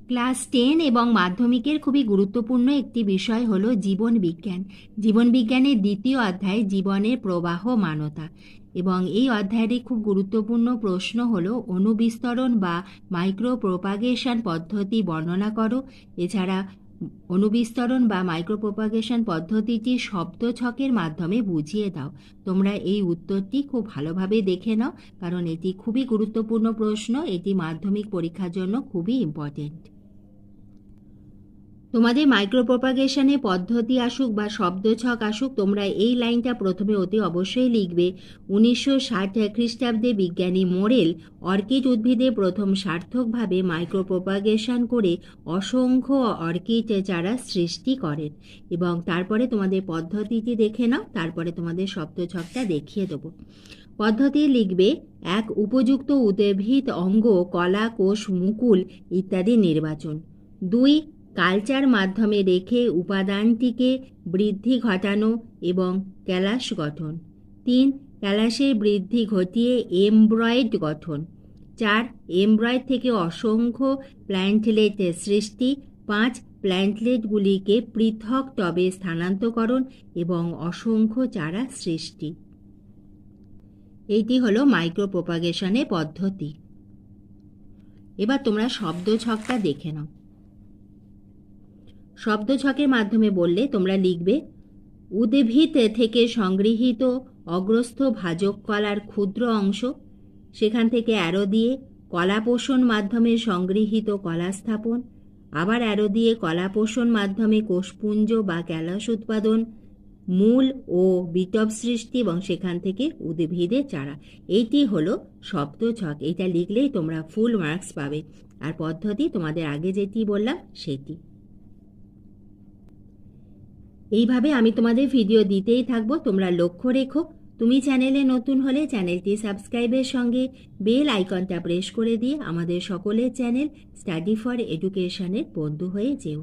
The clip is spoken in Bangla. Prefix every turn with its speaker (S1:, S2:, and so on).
S1: ক্লাস 10 এবং মাধ্যমিকের খুবই গুরুত্বপূর্ণ একটি বিষয় হলো জীবন বিজ্ঞান। জীবন বিজ্ঞানের দ্বিতীয় অধ্যায় জীবনের প্রবাহমানতা, এবং এই অধ্যায়ের খুব গুরুত্বপূর্ণ প্রশ্ন হলো অণুবিস্তরণ বা মাইক্রো প্রোপাগেশন পদ্ধতি বর্ণনা করো। এছাড়া অণুবিস্তরণ বা মাইক্রো প্রোপাগেশন পদ্ধতিটি শব্দছকের মাধ্যমে বুঝিয়ে দাও। তোমরা এই উত্তরটি খুব ভালোভাবে দেখে নাও, কারণ এটি খুবই গুরুত্বপূর্ণ প্রশ্ন। এটি মাধ্যমিক পরীক্ষার জন্য খুবই ইম্পর্টেন্ট। তোমাদের মাইক্রো প্রোপাগেশনে পদ্ধতি আসুক বা শব্দছক আসুক, তোমরা এই লাইনটা প্রথমে অতি অবশ্যই লিখবে। 1960 খ্রিস্টাব্দে বিজ্ঞানী মোরেল অর্কিড উদ্ভিদে প্রথম সার্থকভাবে মাইক্রো প্রোপাগেশন করে অসংখ্য অর্কিড চারা সৃষ্টি করেন। এবং তারপরে তোমাদের পদ্ধতিটি দেখে নাও, তারপরে তোমাদের শব্দছকটা দেখিয়ে দেবো। পদ্ধতি লিখবে: এক, উপযুক্ত উদ্ভিদ অঙ্গ, কলা, কোষ, মুকুল ইত্যাদি নির্বাচন। 2, কালচার মাধ্যমে রেখে উপাদানটিকে বৃদ্ধি ঘটানো এবং ক্যালাস গঠন। 3, ক্যালাসের বৃদ্ধি ঘটিয়ে এমব্রয়েড গঠন। 4, এমব্রয়েড থেকে অসংখ্য প্ল্যান্টলেট সৃষ্টি। 5, প্ল্যান্টলেটগুলিকে পৃথক টবে স্থানান্তরকরণ এবং অসংখ্য চারা সৃষ্টি। এইটি হলো মাইক্রো প্রোপাগেশনের পদ্ধতি। এবার তোমরা শব্দছকটা দেখে নাও। শব্দছকের মাধ্যমে বললে তোমরা লিখবে: উদ্ভিদ থেকে সংগৃহীত অগ্রস্থ ভাজক কলার ক্ষুদ্র অংশ, সেখান থেকে অ্যারো দিয়ে কলা পোষণ মাধ্যমে সংগৃহীত কলা স্থাপন, আবার অ্যারো দিয়ে কলা পোষণ মাধ্যমে কোষপুঞ্জ বা ক্যালাস উৎপাদন, মূল ও বিটব সৃষ্টি এবং সেখান থেকে উদ্ভিদের চারা। এইটি হলো শব্দছক। এইটা লিখলেই তোমরা ফুল মার্কস পাবে। আর পদ্ধতি তোমাদের আগে যেটি বললাম সেটি। এইভাবে আমি তোমাদের ভিডিও দিতেই থাকবো, তোমরা লক্ষ্য রেখো। তুমি চ্যানেলে নতুন হলে চ্যানেলটি সাবস্ক্রাইবের সঙ্গে বেল আইকনটা প্রেস করে দিয়ে আমাদের সকলের চ্যানেল স্টাডি ফর এডুকেশনের বন্ধু হয়ে যেও।